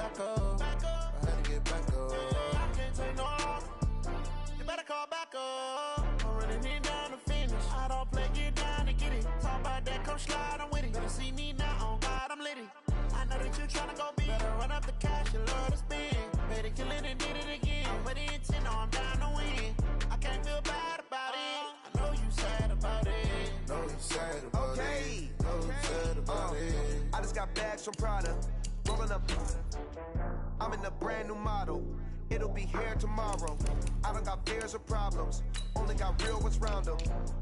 back up. I had to get back up. I can't take no loss. You better call back up. I'm running it down to finish. I don't play, get down to get it. Talk about that, come slide, I'm with it. Better see me now, on God, I'm litty. I know that you tryna go big. Better run up the cash, you love to spend. Made it, kill it, and did it again. But the intent, no, I'm down to win. I can't feel bad about it. I know you sad about it. Know you sad about it. Know you sad about it. I just got bags from Prada. Rolling up. I'm in a brand new model. It'll be here tomorrow. I don't got fears or problems. Only got real ones round them.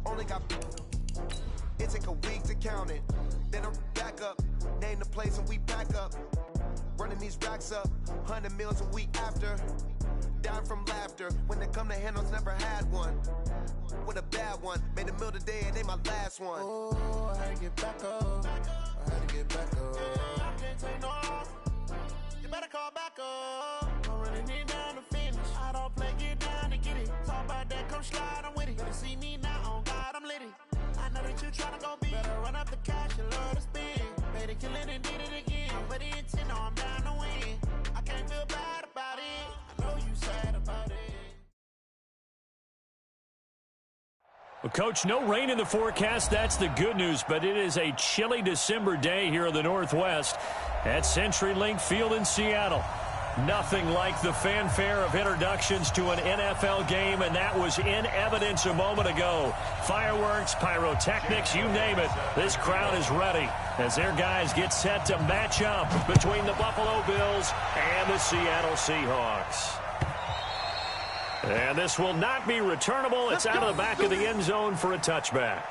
Only got. It take a week to count it. Then I'm back up. Name the place and we back up. Running these racks up. 100 meals a week after. Dying from laughter. When it come to handles, never had one. With a bad one. Made a meal today and they my last one. Oh, I had to get back up. I had to get back up. I can't take no loss. You better call back up. I'm running it down to finish. I don't play, get down to get it. Talk about that, come slide, I'm with it. Better see me now, on God, I'm litty. I know that you tryna go big. Better run up the cash, you love to spend. Made it, kill it, and did it again. But the intent, no, I'm down to win. I can't feel bad about it. I know you sad about it. Well, Coach, no rain in the forecast. That's the good news, but it is a chilly December day here in the Northwest at CenturyLink Field in Seattle. Nothing like the fanfare of introductions to an NFL game, and that was in evidence a moment ago. Fireworks, pyrotechnics, you name it. This crowd is ready as their guys get set to match up between the Buffalo Bills and the Seattle Seahawks. And this will not be returnable. It's out of the back of the end zone for a touchback.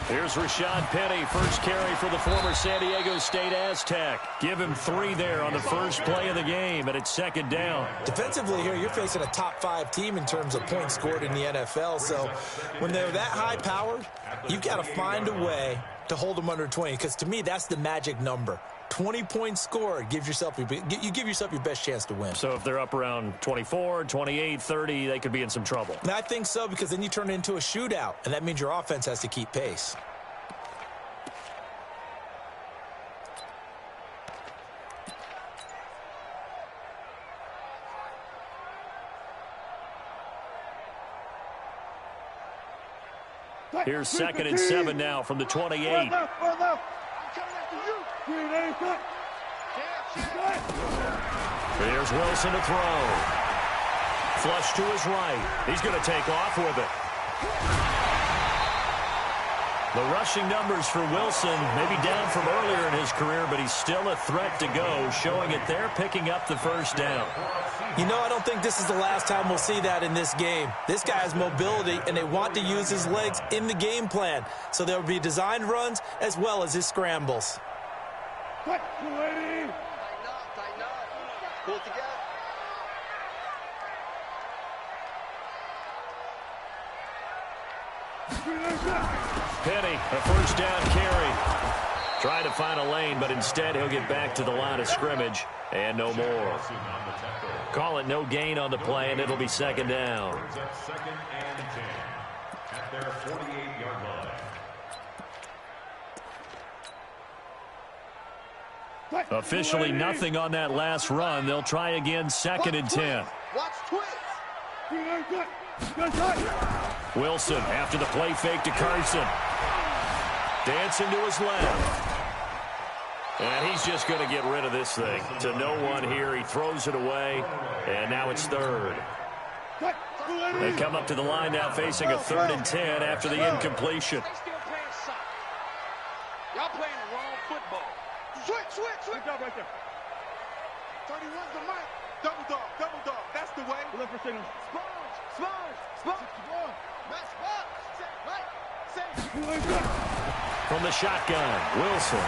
Here's Rashad Penny, first carry for the former San Diego State Aztec. Give him 3 there on the first play of the game, and it's second down. Defensively here, you're facing a top-5 team in terms of points scored in the NFL, so when they're that high-powered, you've got to find a way to hold them under 20, because to me, that's the magic number. 20 points scored, you give yourself your best chance to win. So if they're up around 24, 28, 30, they could be in some trouble. And I think so, because then you turn it into a shootout, and that means your offense has to keep pace. Here's 2nd and 7 now from the 28. Here's Wilson to throw. Flush to his right. He's going to take off with it. The rushing numbers for Wilson maybe down from earlier in his career, but he's still a threat to go, showing it there, picking up the first down. You know, I don't think this is the last time we'll see that in this game. This guy has mobility, and they want to use his legs in the game plan. So there will be designed runs as well as his scrambles. Tighten up. Pull it together. Penny, a first down carry. Trying to find a lane, but instead he'll get back to the line of scrimmage and no more. Call it no gain on the play, and it'll be second down. Second and 10 at their 48-yard line. Officially nothing on that last run. They'll try again, 2nd and 10. Watch twist. Wilson after the play fake to Carson. Dancing to his left. And he's just going to get rid of this thing. To no one here. He throws it away. And now it's 3rd. They come up to the line now facing a 3rd and 10 after the incompletion. Y'all playing the wrong football. Switch. Switch. Good job right there. 31's the mic. Double dog. That's the way. Look for signals. Sponge. From the shotgun, Wilson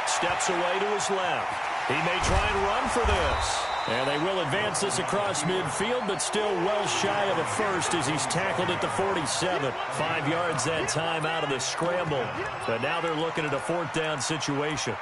steps away to his left. He may try and run for this. And they will advance this across midfield, but still well shy of a first as he's tackled at the 47. 5 yards that time out of the scramble. But now they're looking at a 4th down situation.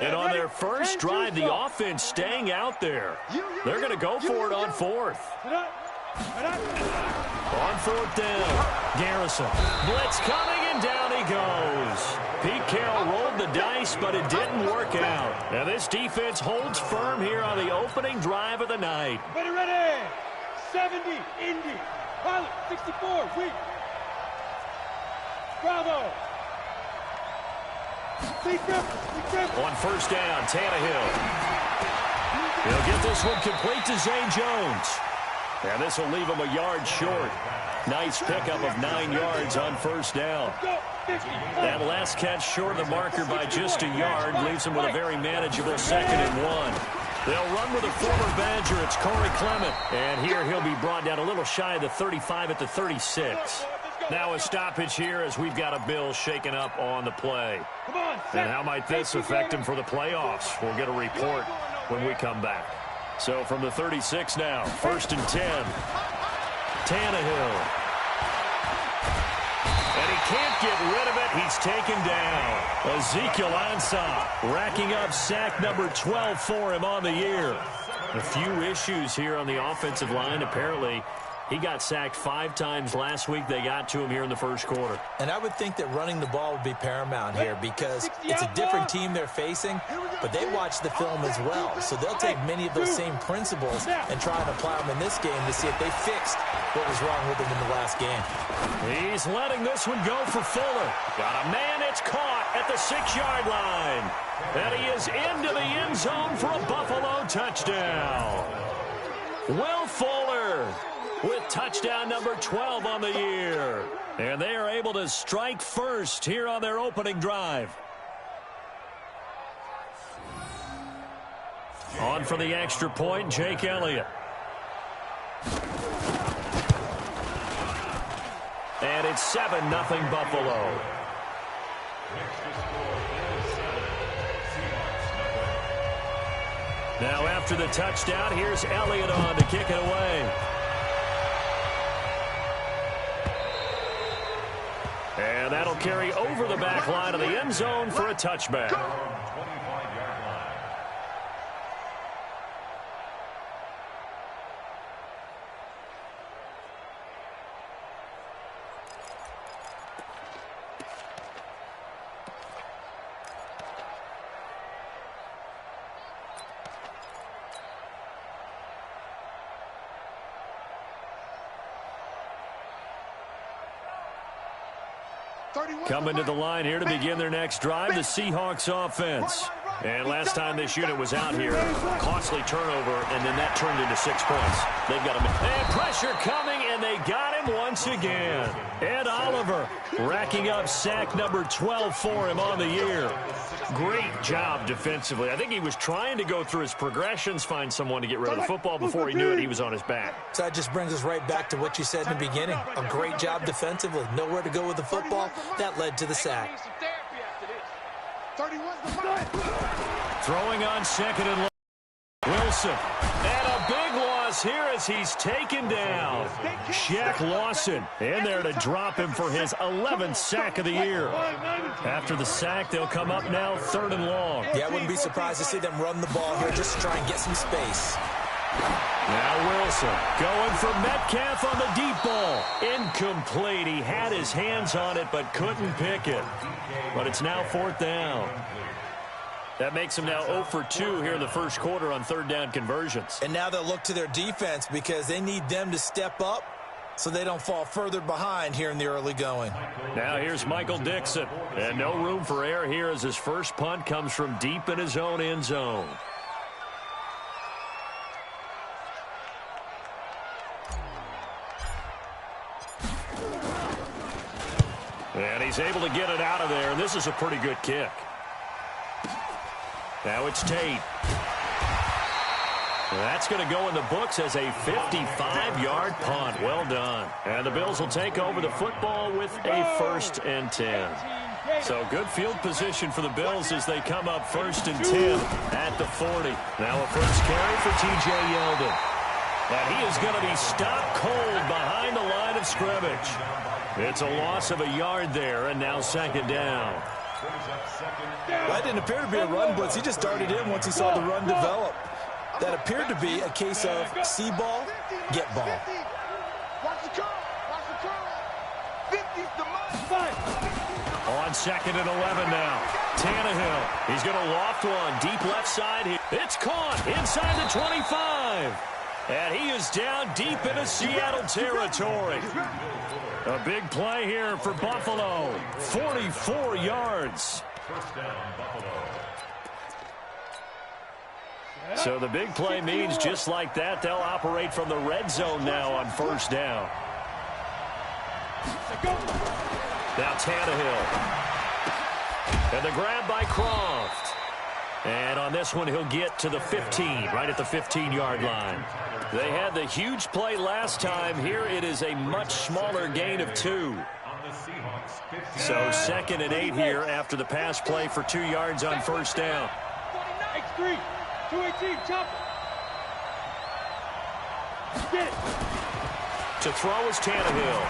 And on their first drive, the offense staying out there. They're going to go for it on 4th. On 4th down, Garrison. Blitz coming, and down he goes. Pete Carroll rolled the dice, but it didn't work out. Now this defense holds firm here on the opening drive of the night. Ready. 70, Indy. Pilot, 64, weak. Bravo. On 1st down, Tannehill. He'll get this one complete to Zay Jones. And this will leave him a yard short. Nice pickup of 9 yards on 1st down. That last catch short of the marker by just a yard leaves him with a very manageable 2nd and 1. They'll run with a former Badger. It's Corey Clement. And here he'll be brought down a little shy of the 35 at the 36. Now a stoppage here as we've got a Bill shaken up on the play. And how might this affect him for the playoffs? We'll get a report when we come back. So from the 36 now, 1st and 10. Tannehill. And he can't get rid of it. He's taken down. Ezekiel Ansah racking up sack number 12 for him on the year. A few issues here on the offensive line. Apparently, he got sacked 5 times last week. They got to him here in the 1st quarter. And I would think that running the ball would be paramount here because it's a different team they're facing, but they watch the film as well. So they'll take many of those same principles and try and apply them in this game to see if they fixed what was wrong with them in the last game. He's letting this one go for Fuller. Got a man, it's caught at the 6-yard line. And he is into the end zone for a Buffalo touchdown. Will Fuller with touchdown number 12 on the year. And they are able to strike first here on their opening drive. On for the extra point, Jake Elliott. And it's 7-0 Buffalo. Now after the touchdown, here's Elliott on to kick it away. And that'll carry over the back line of the end zone for a touchback. Coming to the line here to begin their next drive, the Seahawks offense. And last time this unit was out here, costly turnover, and then that turned into 6 points. They've got him. And pressure coming, and they got him once again. Ed Oliver racking up sack number 12 for him on the year. Great job defensively. I think he was trying to go through his progressions, find someone to get rid of the football. Before he knew it, he was on his back. So that just brings us right back to what you said in the beginning. A great job defensively. Nowhere to go with the football. That led to the sack. Throwing on 2nd and long. Wilson. And a big loss here as he's taken down. Shaq Lawson in there to drop him for his 11th sack of the year. After the sack, they'll come up now 3rd and long. Yeah, I wouldn't be surprised to see them run the ball here just to try and get some space. Now Wilson going for Metcalf on the deep ball. Incomplete. He had his hands on it but couldn't pick it. But it's now 4th down. That makes them now 0 for 2 here in the first quarter on third down conversions. And now they'll look to their defense because they need them to step up so they don't fall further behind here in the early going. Now here's Michael Dixon. And no room for error here as his first punt comes from deep in his own end zone. And he's able to get it out of there, and this is a pretty good kick. Now it's Tate. That's going to go in the books as a 55-yard punt. Well done. And the Bills will take over the football with a 1st and 10. So good field position for the Bills as they come up 1st and 10 at the 40. Now a first carry for T.J. Yeldon. And he is going to be stopped cold behind the line of scrimmage. It's a loss of a yard there, and now 2nd down. That didn't appear to be a run blitz. He just darted in once he saw the run develop. That appeared to be a case of see ball, get ball. Watch the curl. Watch the curl. 50's the mark. On 2nd and 11 now. Tannehill. He's going to loft one deep left side here. It's caught inside the 25. And he is down deep into Seattle territory. A big play here for Buffalo. 44 yards. First down, Buffalo. So the big play means just like that, they'll operate from the red zone now on 1st down. Now Tannehill. And the grab by Croft. And on this one, he'll get to the 15, right at the 15-yard line. They had the huge play last time. Here it is a much smaller gain of 2. So 2nd and 8 here after the pass play for 2 yards on 1st down. X3, 218, chop. Get it. To throw is Tannehill.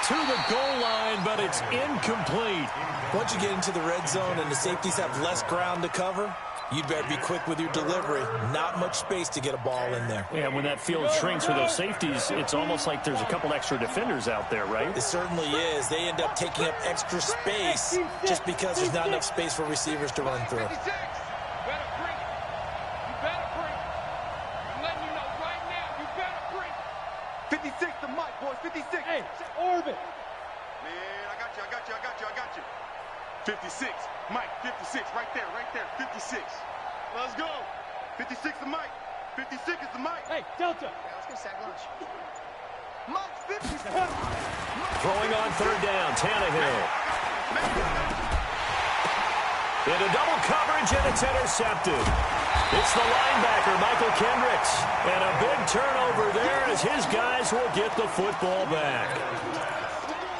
To the goal line, but it's incomplete. Once you get into the red zone and the safeties have less ground to cover, you'd better be quick with your delivery. Not much space to get a ball in there. Yeah, when that field shrinks for those safeties, it's almost like there's a couple extra defenders out there, right? It certainly is. They end up taking up extra space just because there's not enough space for receivers to run through. 56. You better bring it. You better bring it. I'm letting you know right now, you better bring it. 56 to Mike, boys. 56. Hey, orbit. Man, I got you. 56. Mike, 56. Right there. 56. Let's go. 56 to Mike. 56 is the Mike. Hey, Delta. Yeah, let's go sack lunch. Mike's 56. Throwing on 3rd down, Tannehill. Into double coverage, and it's intercepted. It's the linebacker, Michael Kendricks. And a big turnover there as his guys will get the football back.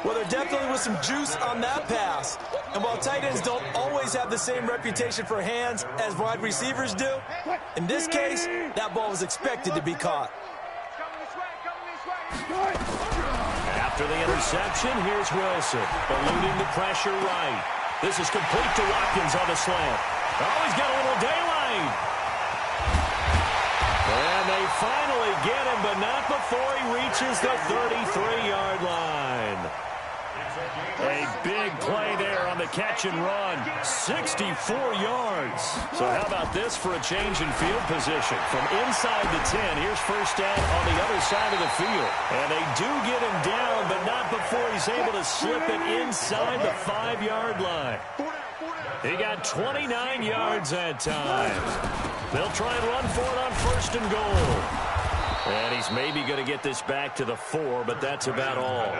Well, there definitely was some juice on that pass. And while tight ends don't always have the same reputation for hands as wide receivers do, in this case, that ball was expected to be caught. After the interception, here's Wilson, eluding the pressure right. This is complete to Watkins on the slant. Oh, he's got a little daylight. And they finally get him, but not before he reaches the 33-yard line. A big play there on the catch and run. 64 yards. So how about this for a change in field position? From inside the 10, here's 1st down on the other side of the field. And they do get him down, but not before he's able to slip it inside the 5-yard line. He got 29 yards that time. They'll try and run for it on 1st and goal. And he's maybe going to get this back to the 4, but that's about all.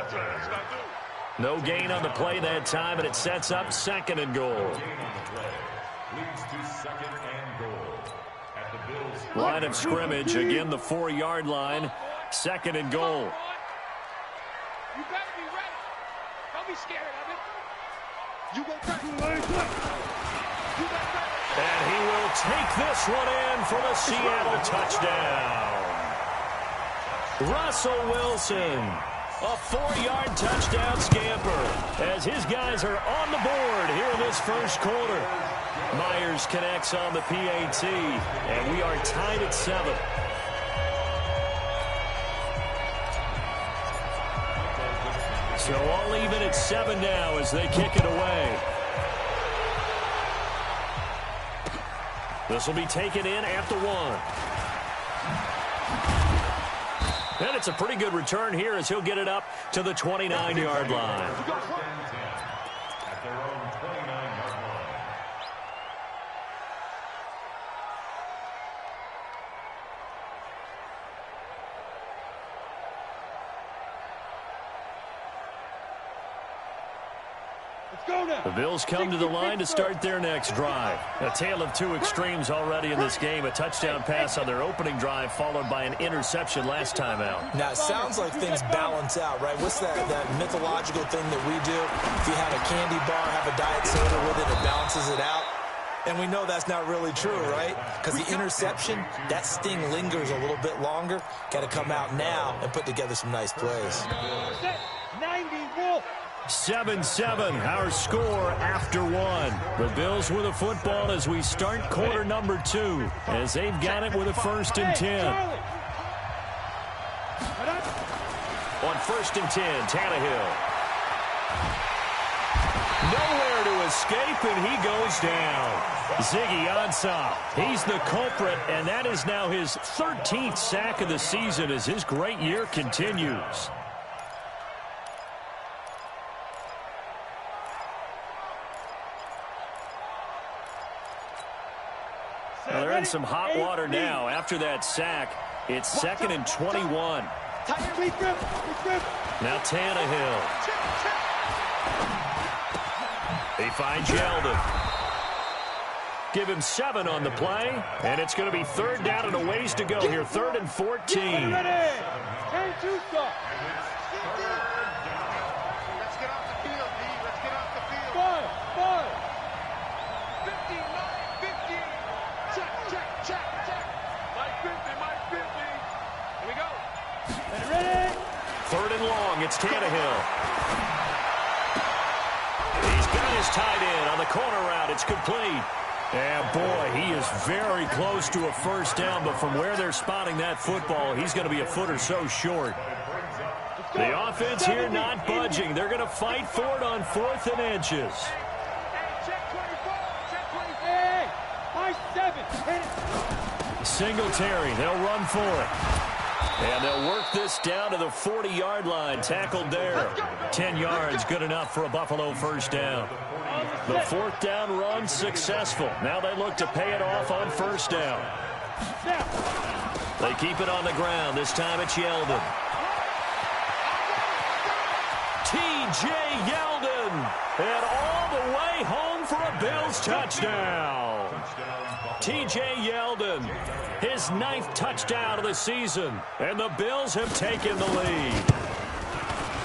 No gain on the play that time, and it sets up 2nd and goal. Line of scrimmage, again the 4-yard line, 2nd and goal. You better be ready. Don't be scared of it. You go And he will take this one in for the Seattle touchdown. Russell Wilson. A 4-yard touchdown scamper as his guys are on the board here in this first quarter. Myers connects on the PAT, and we are tied at 7. So all even at 7 now as they kick it away. This will be taken in at the 1. And it's a pretty good return here as he'll get it up to the 29-yard line. At their own 29-yard line. The Bills come to the line to start their next drive. A tale of two extremes already in this game. A touchdown pass on their opening drive followed by an interception last time out. Now, it sounds like things balance out, right? What's that mythological thing that we do? If you have a candy bar, have a diet soda with it, it balances it out. And we know that's not really true, right? Because the interception, that sting lingers a little bit longer. Got to come out now and put together some nice plays. 7-7, our score after 1. The Bills with a football as we start quarter number 2, as they've got it with a 1st and 10. On 1st and 10, Tannehill. Nowhere to escape, and he goes down. Ziggy Ansah, he's the culprit, and that is now his 13th sack of the season as his great year continues. Well, they're in some hot water now. After that sack, it's 2nd and 21. Now Tannehill. They find Yeldon. Give him 7 on the play, and it's going to be 3rd down and a ways to go here. 3rd and 14. Third and long, it's Tannehill. He's got his tight end on the corner route. It's complete. And, boy, he is very close to a 1st down, but from where they're spotting that football, he's going to be a foot or so short. The offense here not budging. They're going to fight for it on 4th and inches. Singletary, they'll run for it. And they'll work this down to the 40-yard line. Tackled there. 10 yards, good enough for a Buffalo 1st down. The 4th down run successful. Now they look to pay it off on 1st down. They keep it on the ground. This time it's Yeldon. T.J. Yeldon. And all the way home for a Bills touchdown. T.J. Yeldon, his 9th touchdown of the season, and the Bills have taken the lead.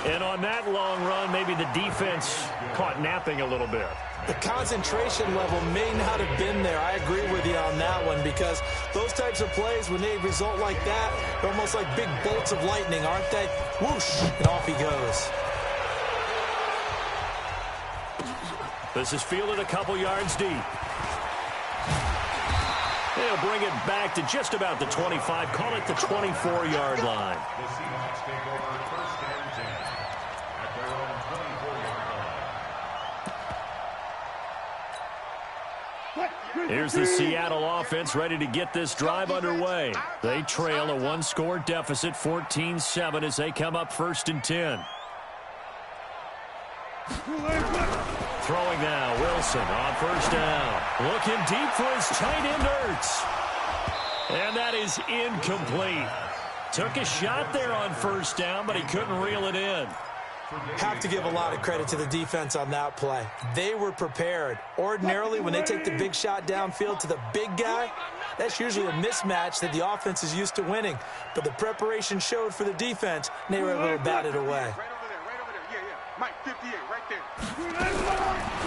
And on that long run, maybe the defense caught napping a little bit. The concentration level may not have been there. I agree with you on that one, because those types of plays, when they result like that, they're almost like big bolts of lightning, aren't they? Whoosh, and off he goes. This is fielded a couple yards deep. They'll bring it back to just about the 25. Call it the 24-yard line. The Seahawks take over 1st and 10 at their own 24-yard line. Here's the Seattle offense ready to get this drive underway. They trail a 1-score deficit, 14-7, as they come up 1st and 10. Throwing now, Wilson on 1st down. Looking deep for his tight end, Ertz. And that is incomplete. Took a shot there on 1st down, but he couldn't reel it in. Have to give a lot of credit to the defense on that play. They were prepared. Ordinarily, when they take the big shot downfield to the big guy, that's usually a mismatch that the offense is used to winning. But the preparation showed for the defense, and they were able to bat it away. Mike, 58, right there.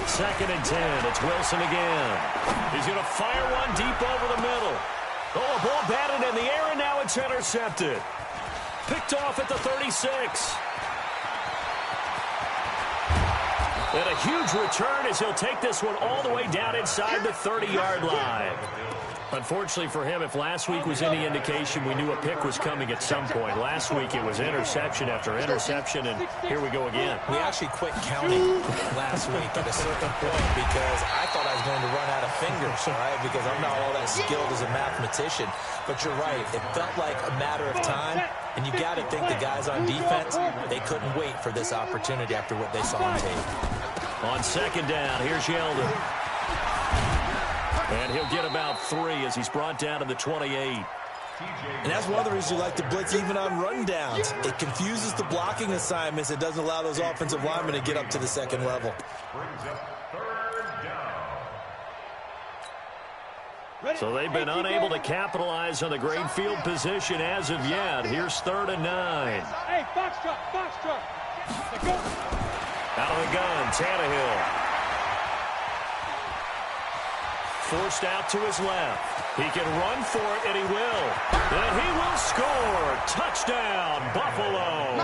2nd and 10. It's Wilson again. He's going to fire one deep over the middle. Oh, a ball batted in the air, and now it's intercepted. Picked off at the 36. And a huge return as he'll take this one all the way down inside the 30-yard line. Unfortunately for him, if last week was any indication, we knew a pick was coming at some point. Last week it was interception after interception, and here we go again. We actually quit counting last week at a certain point because I thought I was going to run out of fingers, right? Because I'm not all that skilled as a mathematician. But you're right. It felt like a matter of time, and you got to think the guys on defense, they couldn't wait for this opportunity after what they saw on tape. On second down, here's Yeldon. And he'll get about 3 as he's brought down to the 28. And that's one of the reasons you like to blitz even on rundowns. It confuses the blocking assignments. It doesn't allow those offensive linemen to get up to the second level. So they've been unable to capitalize on the great field position as of yet. Here's 3rd and 9. Hey, box truck, box truck. Out of the gun, Tannehill. Forced out to his left. He can run for it, and he will. And he will score. Touchdown, Buffalo.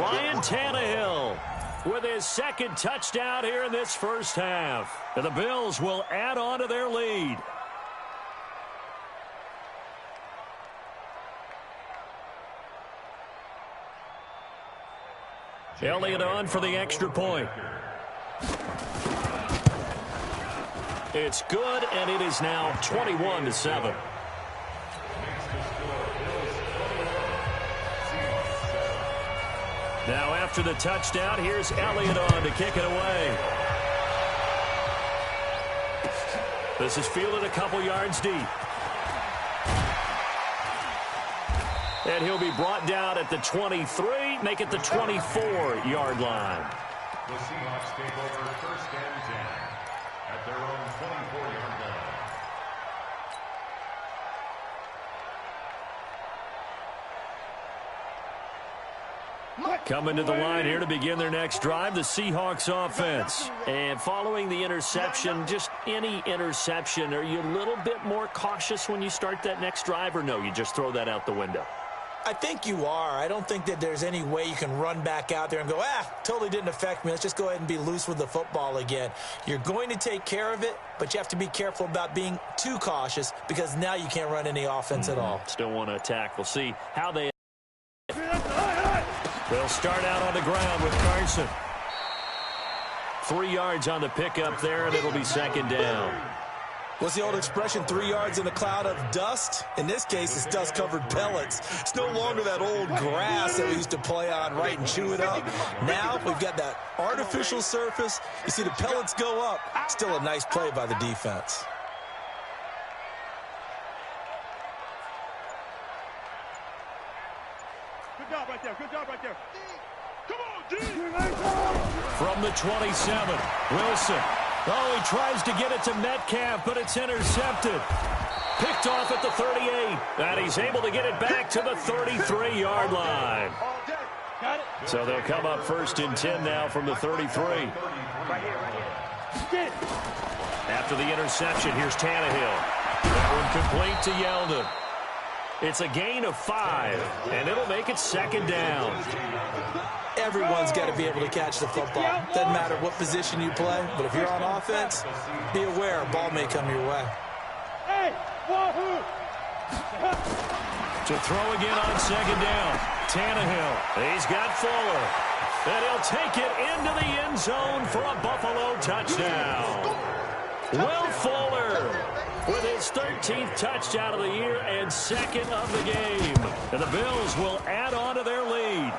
Ryan Tannehill with his second touchdown here in this first half. And the Bills will add on to their lead. Elliott on for the extra point. It's good, and it is now 21-7. Now after the touchdown, here's Elliott on to kick it away. This is fielded a couple yards deep. And he'll be brought down at the 23, make it the 24-yard line. The Seahawks take over 1st and 10 at their own 24-yard line. Coming to the line here to begin their next drive, the Seahawks offense. And following the interception, just any interception, are you a little bit more cautious when you start that next drive, or no, you just throw that out the window? I think you are. I don't think that there's any way you can run back out there and go, totally didn't affect me. Let's just go ahead and be loose with the football again. You're going to take care of it, but you have to be careful about being too cautious because now you can't run any offense at all. Still want to attack. We'll see how they... They'll start out on the ground with Carson. 3 yards on the pickup there, and it'll be 2nd down. What's the old expression, 3 yards in a cloud of dust? In this case, it's dust-covered pellets. It's no longer that old grass that we used to play on, right, and chew it up. Now we've got that artificial surface. You see the pellets go up. Still a nice play by the defense. Good job right there. Good job right there. Come on, G. From the 27, Wilson. Oh, he tries to get it to Metcalf, but it's intercepted. Picked off at the 38, and he's able to get it back to the 33-yard line. So they'll come up 1st and 10 now from the 33. After the interception, here's Tannehill. That one complete to Yeldon. It's a gain of 5, and it'll make it 2nd down. Everyone's got to be able to catch the football. Doesn't matter what position you play, but if you're on offense, be aware a ball may come your way. Hey, wahoo! To throw again on 2nd down. Tannehill. He's got Fuller. And he'll take it into the end zone for a Buffalo touchdown. Will Fuller with his 13th touchdown of the year and 2nd of the game. And the Bills will add on to their lead.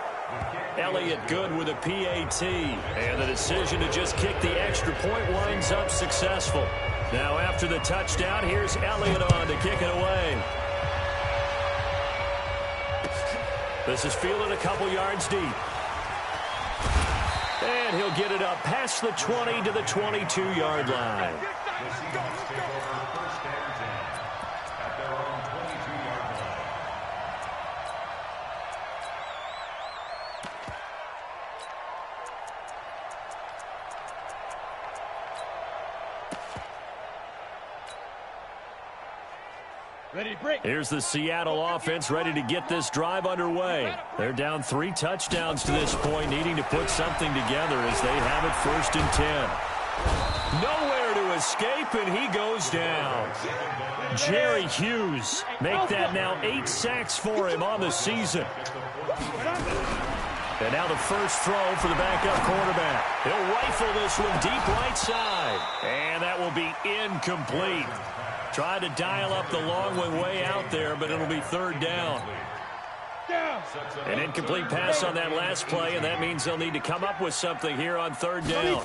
Elliott good with a PAT. And the decision to just kick the extra point winds up successful. Now after the touchdown, here's Elliott on to kick it away. This is fielded a couple yards deep. And he'll get it up past the 20 to the 22-yard line. The Seahawks take over 1st and 10 at their own 22-yard line. Ready to break. Here's the Seattle offense ready to get this drive underway. They're down 3 touchdowns to this point, needing to put something together as they have it 1st and 10. Nowhere to escape, and he goes down. Jerry Hughes make that now 8 sacks for him on the season. And now the first throw for the backup quarterback. He'll rifle this one deep right side. And that will be incomplete. Tried to dial up the long one way out there, but it'll be third down. An incomplete pass on that last play, and that means they'll need to come up with something here on third down.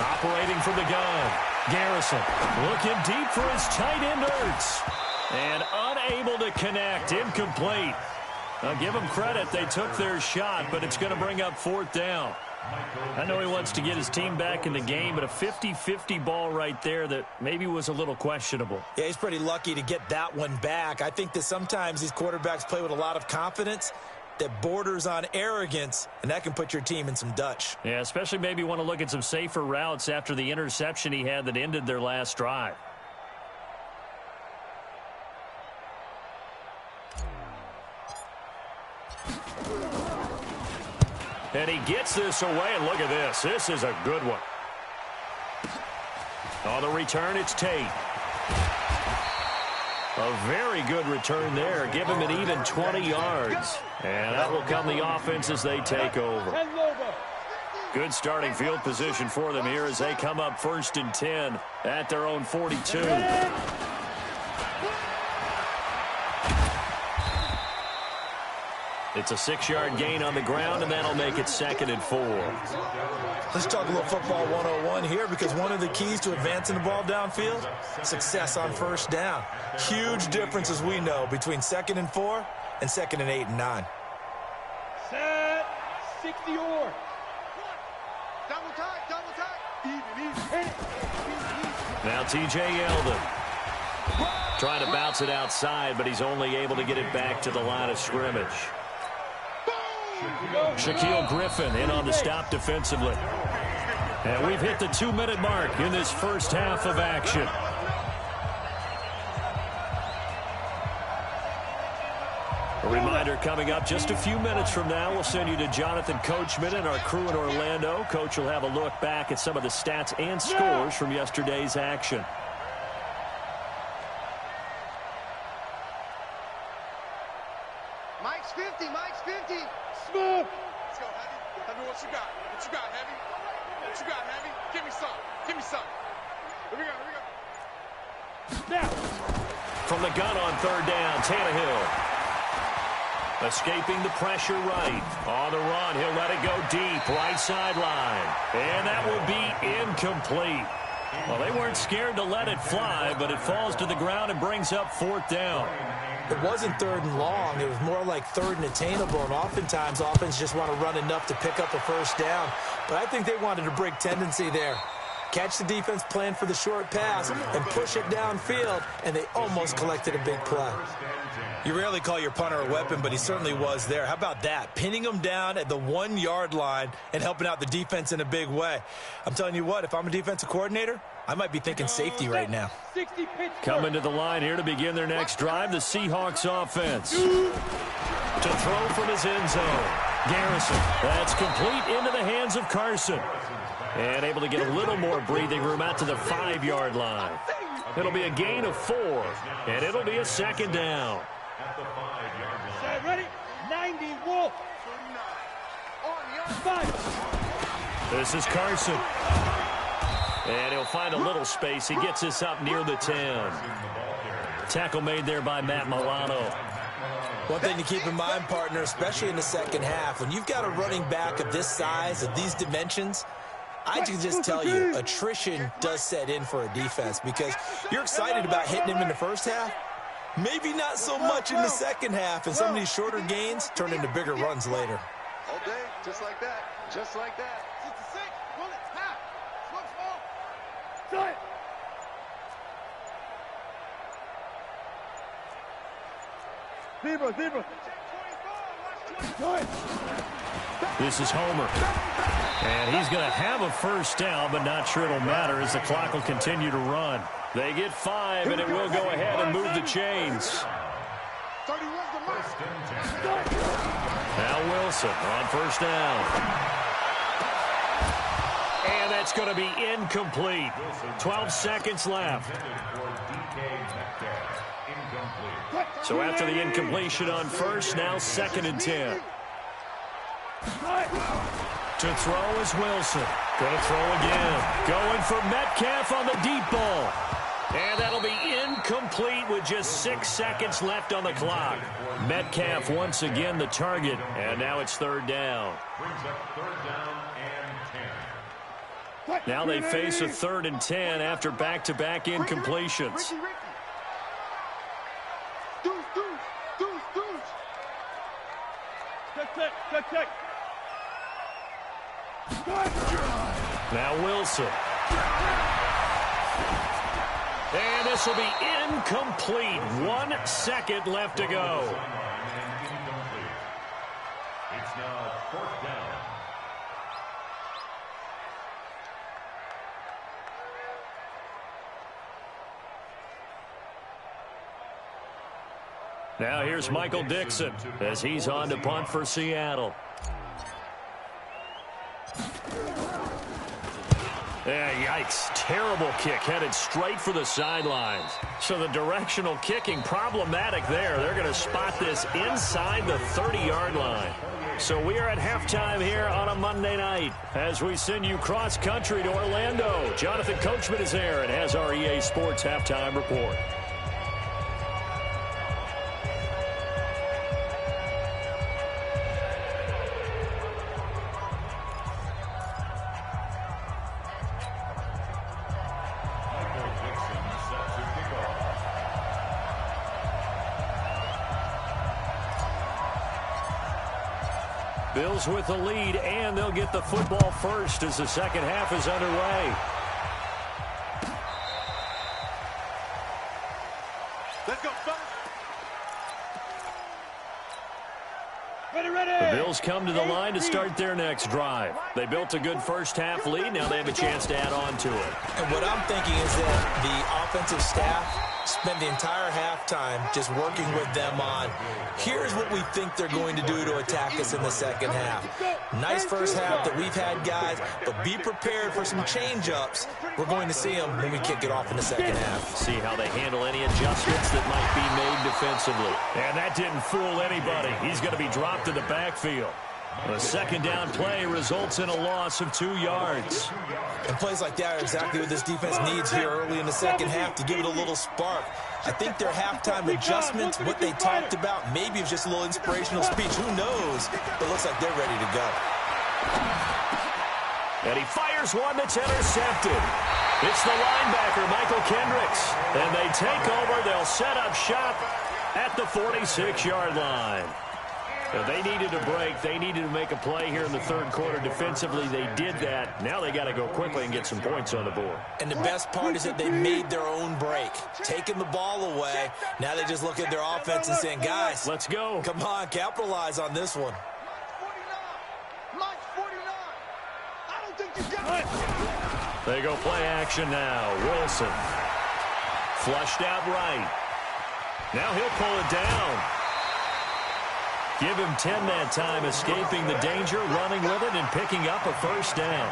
Operating from the gun, Garrison looking deep for his tight end Ertz. And unable to connect, incomplete. I'll give them credit, they took their shot, but it's going to bring up fourth down. I know he wants to get his team back in the game, but a 50-50 ball right there that maybe was a little questionable. Yeah, he's pretty lucky to get that one back. I think that sometimes these quarterbacks play with a lot of confidence that borders on arrogance, and that can put your team in some Dutch. Yeah, especially maybe want to look at some safer routes after the interception he had that ended their last drive. And he gets this away, and look at this. This is a good one. On the return, it's Tate. A very good return there. Give him an even 20 yards. And that will come the offense as they take over. Good starting field position for them here as they come up 1st and 10 at their own 42. It's a 6-yard gain on the ground, and that'll make it 2nd and 4. Let's talk a little football 101 here, because one of the keys to advancing the ball downfield, success on first down. Huge difference, as we know, between 2nd and 4 and 2nd and 8 and 9. Set, 60 or. Double tight. Even. Now T.J. Yeldon trying to bounce it outside, but he's only able to get it back to the line of scrimmage. Shaquille Griffin in on the stop defensively. And we've hit the 2-minute mark in this first half of action. A reminder coming up just a few minutes from now. We'll send you to Jonathan Coachman and our crew in Orlando. Coach will have a look back at some of the stats and scores from yesterday's action. Mike's 50. Smooth. Let's go, Heavy. Heavy, what you got? Heavy? What you got, Heavy? Give me some. Here we go. Now. From the gun on third down, Tannehill. Escaping the pressure right. On the run, he'll let it go deep, right sideline. And that will be incomplete. Well, they weren't scared to let it fly, but it falls to the ground and brings up fourth down. It wasn't 3rd and long. It was more like 3rd and attainable, and oftentimes offense just want to run enough to pick up a first down. But I think they wanted to break tendency there. Catch the defense plan for the short pass and push it downfield, and they almost collected a big play. You rarely call your punter a weapon, but he certainly was there. How about that? Pinning him down at the 1-yard line and helping out the defense in a big way. I'm telling you what, if I'm a defensive coordinator, I might be thinking safety right now. Coming to the line here to begin their next drive, the Seahawks offense. To throw from his end zone. Garrison. That's complete into the hands of Carson. And able to get a little more breathing room out to the 5-yard line. It'll be a gain of 4, and it'll be a 2nd down. Set, ready? 90, Wolf. 5. This is Carson. And he'll find a little space. He gets this up near the 10. Tackle made there by Matt Milano. One thing to keep in mind, partner, especially in the second half, when you've got a running back of this size, of these dimensions, I can just tell you, attrition does set in for a defense, because you're excited about hitting him in the first half. Maybe not so much in the second half, and some of these shorter gains turn into bigger runs later. All day, just like that. 66, bullets, half. Smoke, small. Zebra. This is Homer. And he's going to have a first down, but not sure it'll matter as the clock will continue to run. They get 5, and it will go ahead and move the chains. Now Wilson on first down. And that's going to be incomplete. 12 seconds left. So after the incompletion on first, now 2nd and 10. To throw is Wilson. Going to throw again. Going for Metcalf on the deep ball. And that'll be incomplete with just 6 seconds left on the clock. Metcalf once again the target. And now it's 3rd down. Now they face a 3rd and 10 after back-to-back incompletions. Now Wilson. And this will be incomplete. 1 second left to go. It's now 4th down. Now here's Michael Dixon as he's on to punt for Seattle. Yikes. Terrible kick headed straight for the sidelines. So the directional kicking problematic there. They're going to spot this inside the 30-yard line. So we are at halftime here on a Monday night as we send you cross-country to Orlando. Jonathan Coachman is there and has our EA Sports halftime report. Bills with the lead, and they'll get the football first as the second half is underway. Let's go, fellas. The Bills come to the line to start their next drive. They built a good first-half lead. Now they have a chance to add on to it. And what I'm thinking is that the offensive staff spend the entire halftime just working with them on, here's what we think they're going to do to attack us in the second half. Nice first half that we've had, guys, but be prepared for some change-ups. We're going to see them when we kick it off in the second half. See how they handle any adjustments that might be made defensively. And that didn't fool anybody. He's going to be dropped to the backfield. The second down play results in a loss of 2 yards. And plays like that are exactly what this defense needs here early in the second half to give it a little spark. I think their halftime adjustments, what they talked about, maybe it's just a little inspirational speech. Who knows? But it looks like they're ready to go. And he fires one that's intercepted. It's the linebacker, Michael Kendricks. And they take over. They'll set up shop at the 46-yard line. So they needed a break. They needed to make a play here in the third quarter. Defensively, they did that. Now they got to go quickly and get some points on the board. And the best part is that they made their own break, taking the ball away. Now they just look at their offense and saying, guys, let's go. Come on, capitalize on this one. Mike's 49. I don't think you got it. They go play action now. Wilson. Flushed out right. Now he'll pull it down. Give him 10 that time, escaping the danger, running with it, and picking up a first down.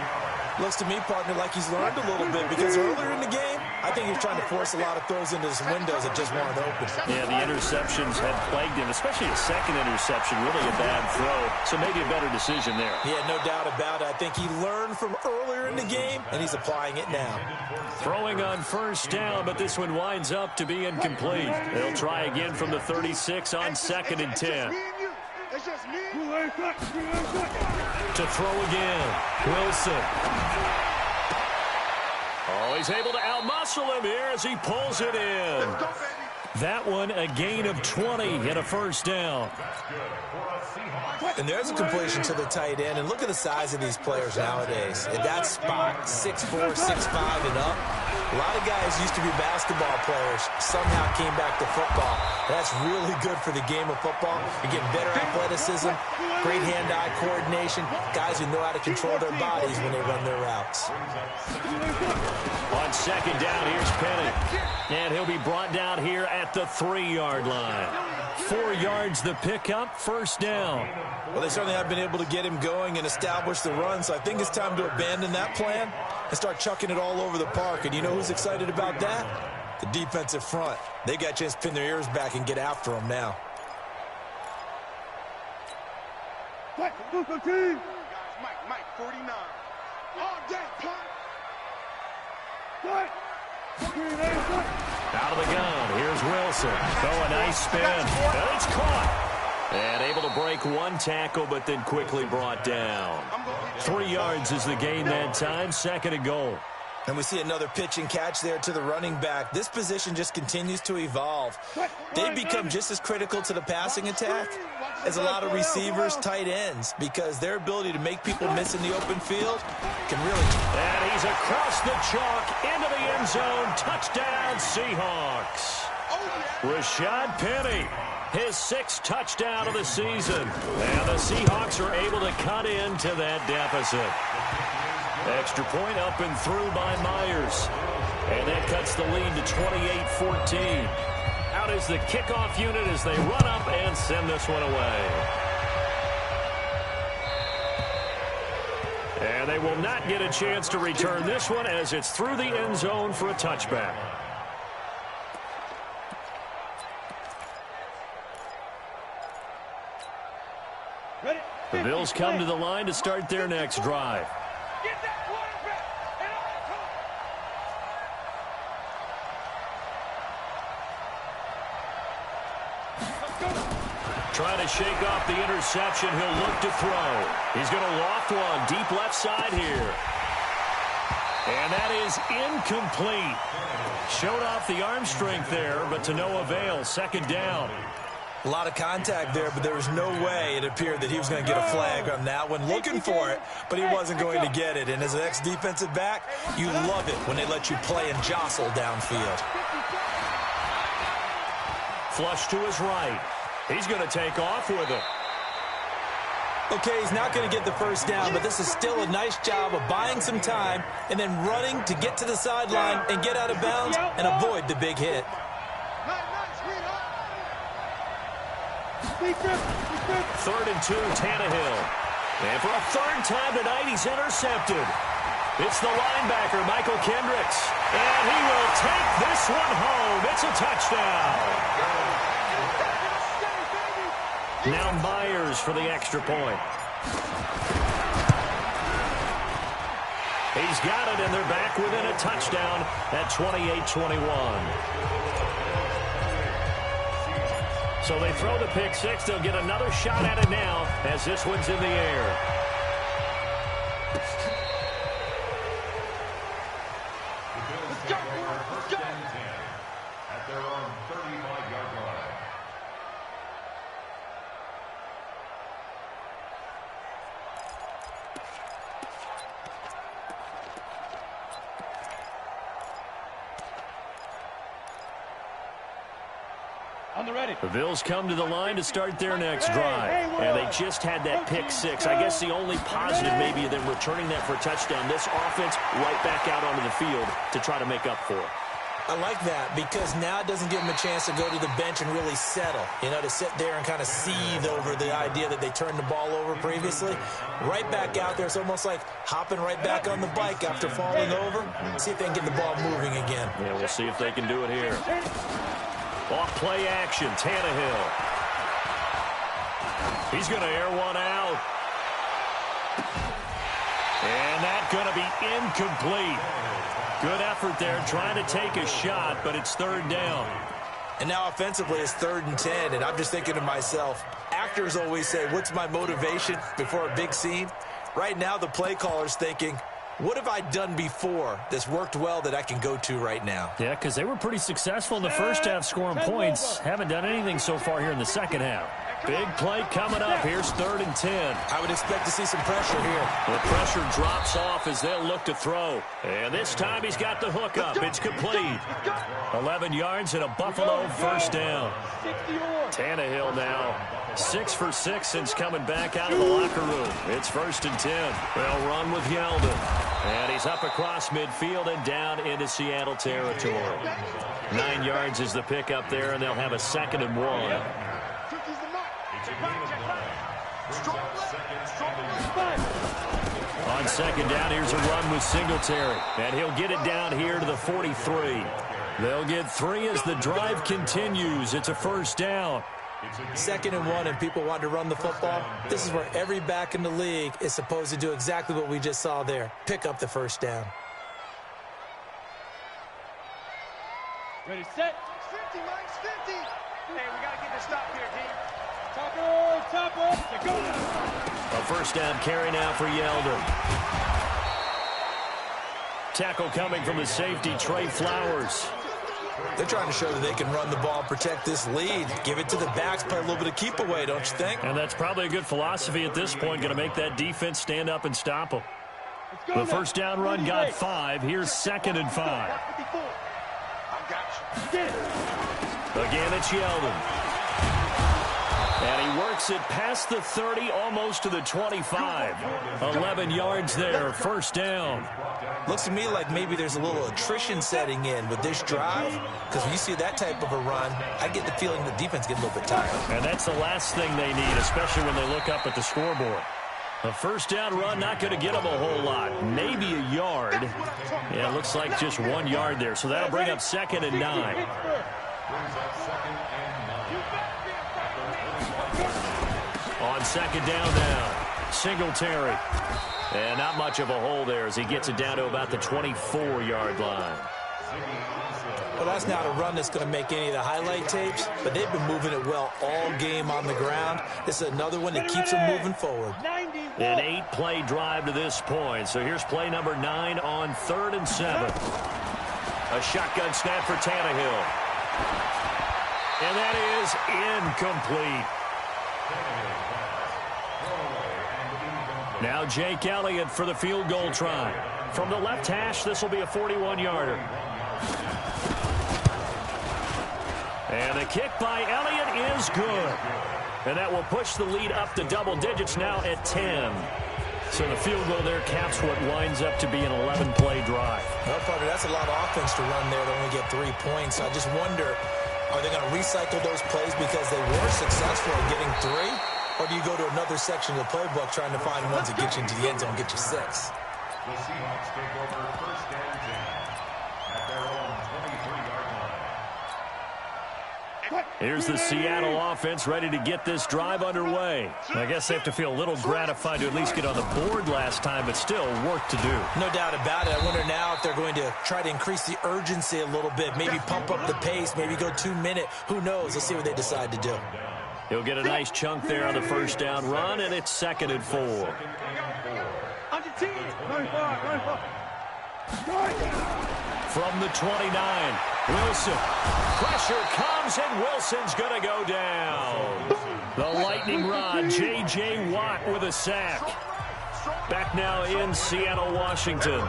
Looks to me, partner, like he's learned a little bit because earlier in the game, I think he was trying to force a lot of throws into his windows that just weren't open. Yeah, the interceptions had plagued him, especially a second interception, really a bad throw. So maybe a better decision there. Yeah, no doubt about it. I think he learned from earlier in the game, and he's applying it now. Throwing on first down, but this one winds up to be incomplete. They'll try again from the 36 on 2nd and 10. To throw again, Wilson. Oh, he's able to outmuscle him here as he pulls it in. That one, a gain of 20 and a first down. And there's a completion to the tight end. And look at the size of these players nowadays. At that spot, 6'4", 6'5", and up. A lot of guys used to be basketball players, somehow came back to football. That's really good for the game of football. You're getting better athleticism, great hand-eye coordination, guys who know how to control their bodies when they run their routes. On second down, here's Penny. And he'll be brought down here at the 3-yard line. 4 yards the pickup, first down. Well, they certainly have been able to get him going and establish the run, so I think it's time to abandon that plan and start chucking it all over the park. And you know who's excited about that? The defensive front. They got a chance to pin their ears back and get after him now. Guys, Mike, 49. All day, punt. Out of the gun, here's Wilson. A nice spin, and it's caught. And able to break one tackle, but then quickly brought down. 3 yards is the gain that time, second and goal. And we see another pitch and catch there to the running back. This position just continues to evolve. They've become just as critical to the passing attack as a lot of receivers, tight ends, because their ability to make people miss in the open field can really... And he's across the chalk into the end zone. Touchdown, Seahawks. Rashad Penny, his 6th touchdown of the season. And the Seahawks are able to cut into that deficit. Extra point up and through by Myers. And that cuts the lead to 28-14. Out is the kickoff unit as they run up and send this one away. And they will not get a chance to return this one as it's through the end zone for a touchback. The Bills come to the line to start their next drive. Trying to shake off the interception. He'll look to throw. He's going to loft one deep left side here. And that is incomplete. Showed off the arm strength there, but to no avail. Second down. A lot of contact there, but there was no way it appeared that he was going to get a flag on that one. Looking for it, but he wasn't going to get it. And as an ex-defensive back, you love it when they let you play and jostle downfield. Flush to his right. He's going to take off with it. Okay, he's not going to get the first down, but this is still a nice job of buying some time and then running to get to the sideline and get out of bounds and avoid the big hit. Third and 2, Tannehill. And for a third time tonight, he's intercepted. It's the linebacker, Michael Kendricks. And he will take this one home. It's a touchdown. Now Myers for the extra point. He's got it, and they're back within a touchdown at 28-21. So they throw the pick six. They'll get another shot at it now as this one's in the air. At their own 35-yard line. The Bills come to the line to start their next drive. And they just had that pick six. I guess the only positive maybe of them returning that for a touchdown. This offense right back out onto the field to try to make up for it. I like that because now it doesn't give them a chance to go to the bench and really settle. You know, to sit there and kind of seethe over the idea that they turned the ball over previously. Right back out there. It's almost like hopping right back on the bike after falling over. See if they can get the ball moving again. Yeah, we'll see if they can do it here. Off play action, Tannehill. He's going to air one out. And that's going to be incomplete. Good effort there, trying to take a shot, but it's third down. And now offensively it's 3rd and 10, and I'm just thinking to myself, actors always say, what's my motivation before a big scene? Right now the play caller's thinking, what have I done before that's worked well that I can go to right now? Yeah, because they were pretty successful in the first half scoring points. Haven't done anything so far here in the second half. Big play coming up. Here's 3rd and 10. I would expect to see some pressure here. The pressure drops off as they'll look to throw. And this time he's got the hook up. It's complete. 11 yards and a Buffalo first down. Tannehill now 6 for 6 since coming back out of the locker room. It's 1st and 10. They'll run with Yeldon. And he's up across midfield and down into Seattle territory. 9 yards is the pickup there, and they'll have a 2nd and 1. On second down, here's a run with Singletary. And he'll get it down here to the 43. They'll get 3 as the drive continues. It's a first down. 2nd and 1, and people want to run the football. This is where every back in the league is supposed to do exactly what we just saw there. Pick up the first down. Ready, set. 50, Mike, 50. Hey, we got to get this stop here, team. Top up, go now. A first down carry now for Yeldon. Tackle coming from the safety, Trey Flowers. They're trying to show that they can run the ball and protect this lead. Give it to the backs, play a little bit of keep away, don't you think? And that's probably a good philosophy at this point, going to make that defense stand up and stop them. The first down run got 5. Here's 2nd and 5. I got you. Again, it's Yeldon. And he works it past the 30, almost to the 25. 11 yards there, first down. Looks to me like maybe there's a little attrition setting in with this drive, because when you see that type of a run, I get the feeling the defense gets a little bit tired. And that's the last thing they need, especially when they look up at the scoreboard. A first down run, not going to get them a whole lot. Maybe a yard. Yeah, it looks like just 1 yard there. So that'll bring up 2nd and 9. On second down now, Singletary. And not much of a hole there as he gets it down to about the 24-yard line. Well, that's not a run that's going to make any of the highlight tapes, but they've been moving it well all game on the ground. This is another one that keeps them moving forward. An 8-play drive to this point. So here's play number 9 on 3rd and 7. A shotgun snap for Tannehill. And that is incomplete. Now Jake Elliott for the field goal try. From the left hash, this will be a 41-yarder. And the kick by Elliott is good. And that will push the lead up to double digits now at 10. So the field goal there caps what winds up to be an 11-play drive. Well, partner, that's a lot of offense to run there to only get 3 points. I just wonder, are they going to recycle those plays because they were successful in getting 3? Or do you go to another section of the playbook trying to find ones that get you into the end zone and get you 6? The Seahawks take over first and 10 at their own 23-yard line. Here's the Seattle offense ready to get this drive underway. I guess they have to feel a little gratified to at least get on the board last time, but still work to do. No doubt about it. I wonder now if they're going to try to increase the urgency a little bit, maybe pump up the pace, maybe go 2-minute. Who knows? Let's see what they decide to do. He'll get a nice chunk there on the first down run, and it's 2nd and 4. From the 29, Wilson. Pressure comes, and Wilson's going to go down. The lightning rod, J.J. Watt with a sack. Back now in Seattle, Washington.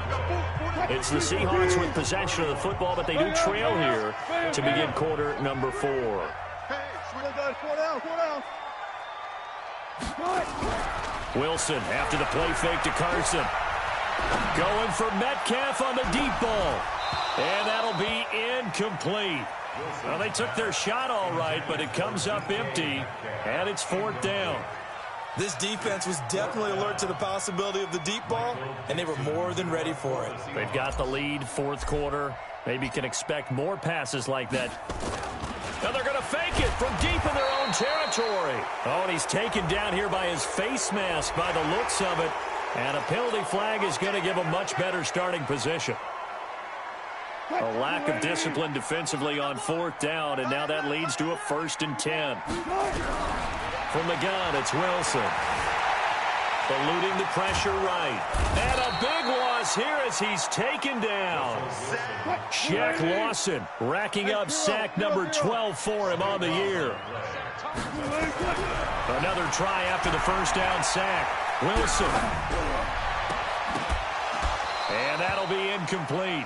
It's the Seahawks with possession of the football, but they do trail here to begin quarter number 4. Wilson after the play fake to Carson. Going for Metcalf on the deep ball. And that'll be incomplete. Well, they took their shot all right, but it comes up empty, and it's 4th down. This defense was definitely alert to the possibility of the deep ball, and they were more than ready for it. They've got the lead, 4th quarter. Maybe can expect more passes like that. Now they're going to fake it from deep in their own territory. Oh, and he's taken down here by his face mask by the looks of it. And a penalty flag is going to give him much better starting position. A lack of discipline defensively on 4th down, and now that leads to a 1st and 10. From the gun, it's Wilson. Eluding the pressure right. And a big loss here as he's taken down. Shaq Lawson racking up sack number 12 for him on the year. Another try after the first down sack. Wilson. And that'll be incomplete.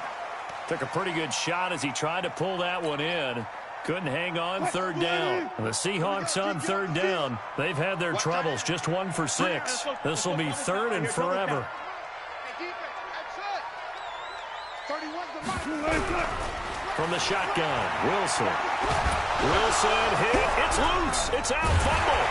Took a pretty good shot as he tried to pull that one in. Couldn't hang on 3rd down. The Seahawks on 3rd down. They've had their troubles. Just 1 for 6. This will be 3rd and forever. From the shotgun, Wilson. Wilson hit. It's loose. It's out. Fumble.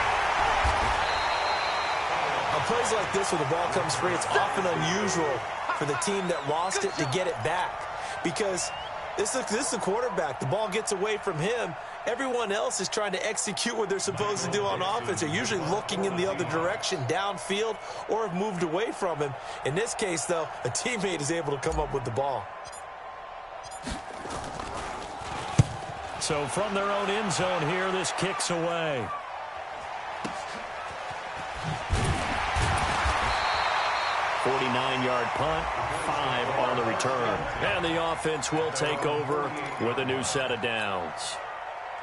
plays like this where the ball comes free, it's often unusual for the team that lost it to get it back. Because this is the quarterback. The ball gets away from him. Everyone else is trying to execute what they're supposed to do on offense. They're usually looking in the other direction, downfield, or have moved away from him. In this case, though, a teammate is able to come up with the ball. So from their own end zone here, this kicks away. "49-yard punt, 5 on the return." And the offense will take over with a new set of downs.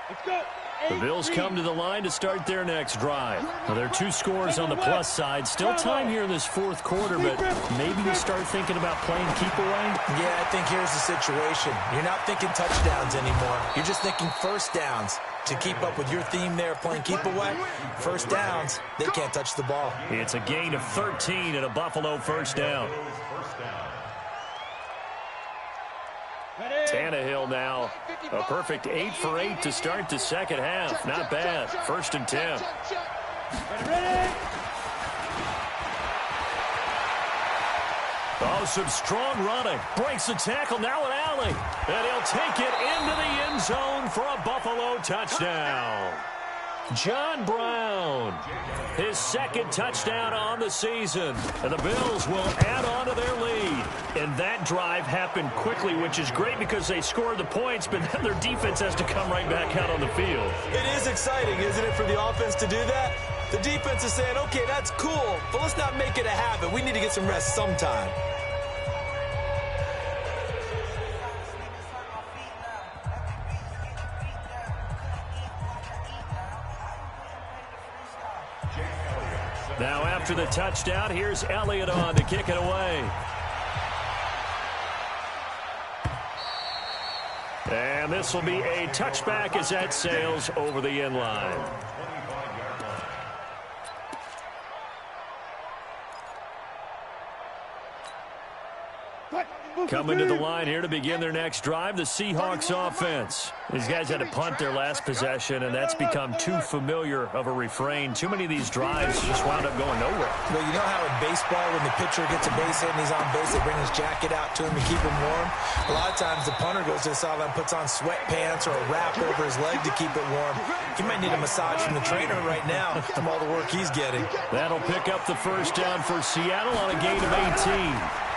Let's go. The Bills come to the line to start their next drive. Now, there are 2 scores on the plus side. Still time here in this fourth quarter, but maybe you start thinking about playing keep away? Yeah, I think here's the situation. You're not thinking touchdowns anymore. You're just thinking first downs. To keep up with your theme there, playing keep away, first downs, they can't touch the ball. It's a gain of 13 and a Buffalo first down. Tannehill now a perfect 8 for 8 to start the second half. Not bad. 1st and 10. Oh, some strong running. Breaks the tackle. Now an alley. And he'll take it into the end zone for a Buffalo touchdown. John Brown, his 2nd touchdown on the season. And the Bills will add on to their lead. And that drive happened quickly, which is great because they scored the points, but then their defense has to come right back out on the field. It is exciting, isn't it, for the offense to do that? The defense is saying, okay, that's cool, but let's not make it a habit. We need to get some rest sometime. Now after the touchdown, here's Elliott on to kick it away. And this will be a touchback as that sails over the end line. Coming to the line here to begin their next drive, the Seahawks offense. These guys had to punt their last possession, and that's become too familiar of a refrain. Too many of these drives just wound up going nowhere. Well, you know how in baseball, when the pitcher gets a base hit and he's on base, they bring his jacket out to him to keep him warm? A lot of times the punter goes to the sideline, puts on sweatpants or a wrap over his leg to keep it warm. He might need a massage from the trainer right now from all the work he's getting. That'll pick up the first down for Seattle on a gain of 18.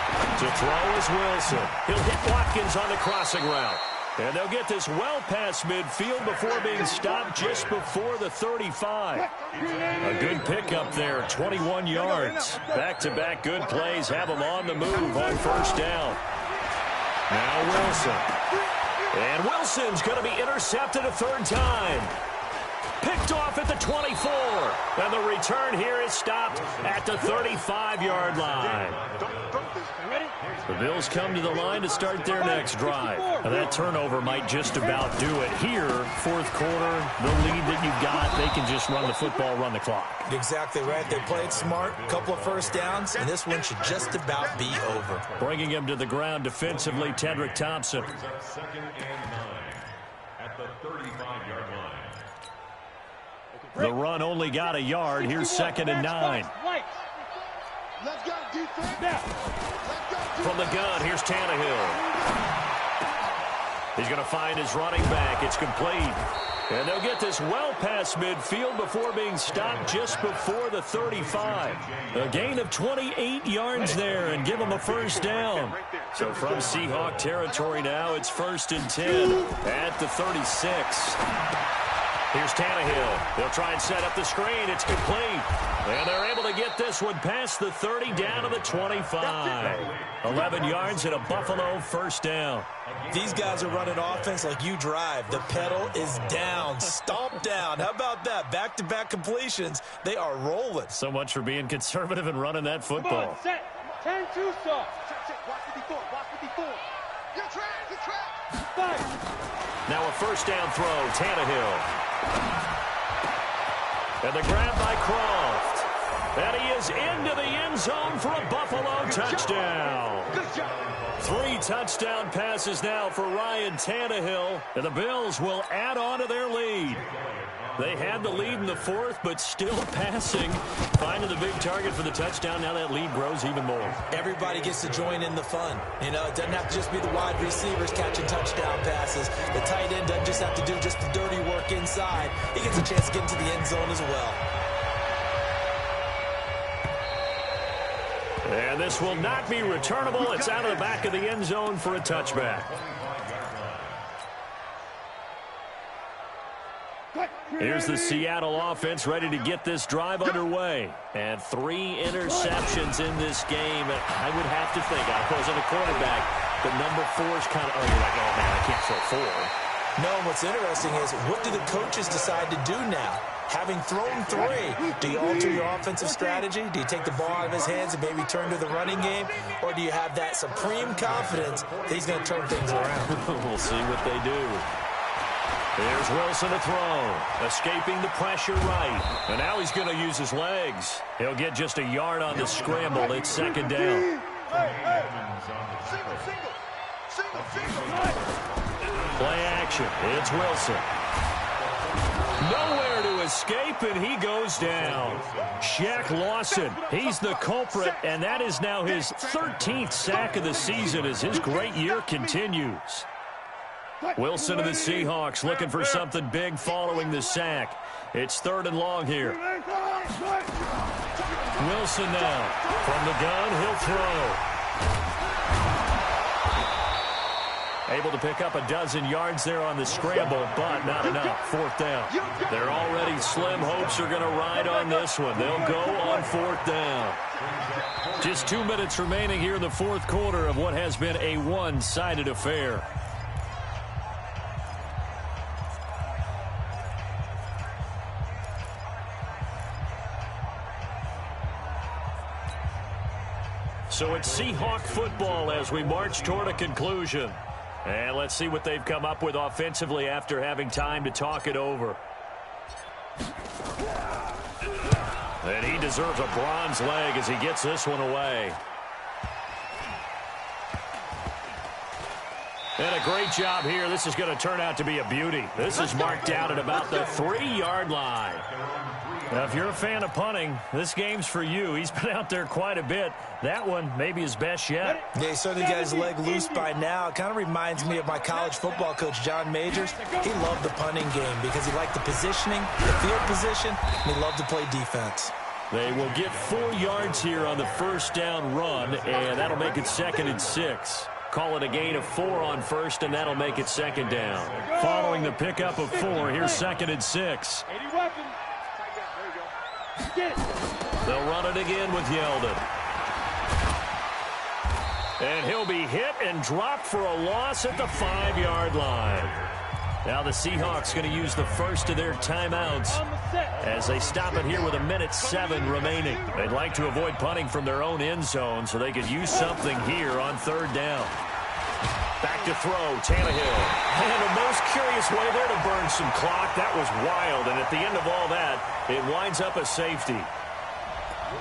To throw is Wilson. He'll hit Watkins on the crossing route. And they'll get this well past midfield before being stopped just before the 35. A good pickup there, 21 yards. Back-to-back good plays have them on the move on first down. Now Wilson. And Wilson's going to be intercepted a 3rd time. Picked off at the 24. And the return here is stopped at the 35-yard line. The Bills come to the line to start their next drive. Now that turnover might just about do it. Here, 4th quarter, the lead that you've got, they can just run the football, run the clock. Exactly right. They played smart, couple of first downs, and this one should just about be over. Bringing him to the ground defensively, Tedrick Thompson. 2nd and 9 at the 35-yard line. The run only got a yard. Here's 2nd and 9. Let's go, defense. Now. From the gun, here's Tannehill. He's going to find his running back. It's complete. And they'll get this well past midfield before being stopped just before the 35. A gain of 28 yards there and give them a first down. So from Seahawk territory now, it's 1st and 10 at the 36. Here's Tannehill. They'll try and set up the screen. It's complete. And they're able to get this one past the 30 down to the 25. 11 yards and a Buffalo first down. These guys are running offense like you drive. The pedal is down, stomp down. How about that? Back-to-back completions. They are rolling. So much for being conservative and running that football. Come on, set. 10-2 soft. Watch 54. Watch 54. You're trapped. You're trapped. Fight. Now a first down throw, Tannehill. And the grab by Croft. And he is into the end zone for a Buffalo touchdown. Good job. 3 touchdown passes now for Ryan Tannehill. And the Bills will add on to their lead. They had the lead in the fourth, but still passing. Finding the big target for the touchdown. Now that lead grows even more. Everybody gets to join in the fun. You know, it doesn't have to just be the wide receivers catching touchdown passes. The tight end doesn't just have to do just the dirty work inside. He gets a chance to get into the end zone as well. And this will not be returnable. It's out of the back of the end zone for a touchback. Here's the Seattle offense ready to get this drive underway. And 3 interceptions in this game. I would have to think, I wasn't a quarterback, but number 4 is kind of, oh, you're like, oh, man, I can't throw 4. No, what's interesting is, what do the coaches decide to do now? Having thrown 3, do you alter your offensive strategy? Do you take the ball out of his hands and maybe turn to the running game? Or do you have that supreme confidence that he's going to turn things around? We'll see what they do. Here's Wilson to throw. Escaping the pressure right. And now he's going to use his legs. He'll get just a yard on the scramble. It's second down. Play action. It's Wilson. Nowhere to escape, and he goes down. Shaq Lawson, he's the culprit, and that is now his 13th sack of the season as his great year continues. Wilson and the Seahawks looking for something big following the sack. It's 3rd and long here. Wilson now. From the gun, he'll throw. Able to pick up a dozen yards there on the scramble, but not enough. 4th down. They're already slim hopes are going to ride on this one. They'll go on 4th down. Just 2 minutes remaining here in the 4th quarter of what has been a one-sided affair. So it's Seahawk football as we march toward a conclusion. And let's see what they've come up with offensively after having time to talk it over. And he deserves a bronze leg as he gets this one away. And a great job here. This is going to turn out to be a beauty. This is marked out at about the 3-yard line. Now, if you're a fan of punting, this game's for you. He's been out there quite a bit. That one maybe his best yet. Yeah, he certainly got his leg loose by now. It kind of reminds me of my college football coach, John Majors. He loved the punting game because he liked the positioning, the field position, and he loved to play defense. They will get 4 yards here on the 1st down run, and that'll make it 2nd and 6. Call it a gain of 4 on 1st, and that'll make it 2nd down. Following the pickup of 4, here's 2nd and 6. They'll run it again with Yeldon. And he'll be hit and dropped for a loss at the 5-yard line. Now the Seahawks going to use the first of their timeouts as they stop it here with 1:07 remaining. They'd like to avoid punting from their own end zone so they could use something here on 3rd down. Back to throw, Tannehill. And the most curious way there to burn some clock. That was wild, and at the end of all that, it winds up a safety.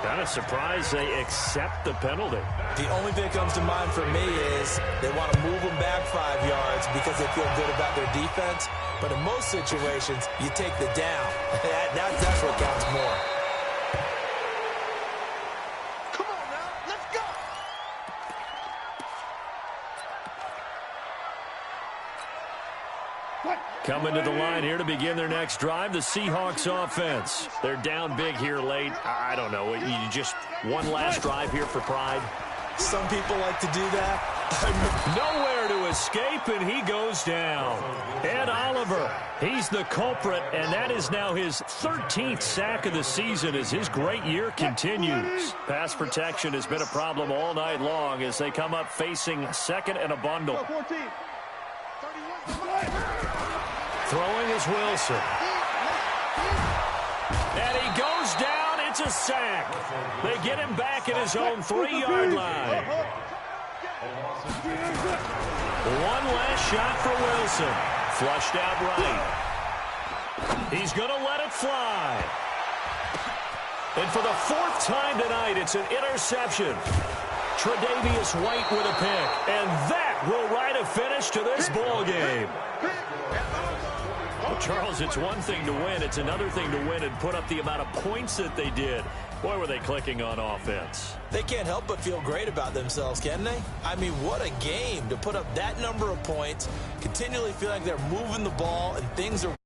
Kind of surprised they accept the penalty. The only thing that comes to mind for me is they want to move them back 5 yards because they feel good about their defense. But in most situations, you take the down. That's what counts more. Come on now, let's go. Coming to the line here to begin their next drive, the Seahawks offense. They're down big here late. I don't know. You just one last drive here for pride. Some people like to do that. Nowhere to escape, and he goes down. Ed Oliver, he's the culprit, and that is now his 13th sack of the season as his great year continues. Pass protection has been a problem all night long as they come up facing 2nd and a bundle. Throwing is Wilson. And he goes down. It's a sack. They get him back at his own 3-yard line. One last shot for Wilson. Flushed out right. He's going to let it fly. And for the 4th time tonight, it's an interception. Tre'Davious White with a pick. And that will write a finish to this ball game. Well, Charles, it's one thing to win. It's another thing to win and put up the amount of points that they did. Boy, were they clicking on offense. They can't help but feel great about themselves, can they? I mean, what a game to put up that number of points, continually feel like they're moving the ball and things are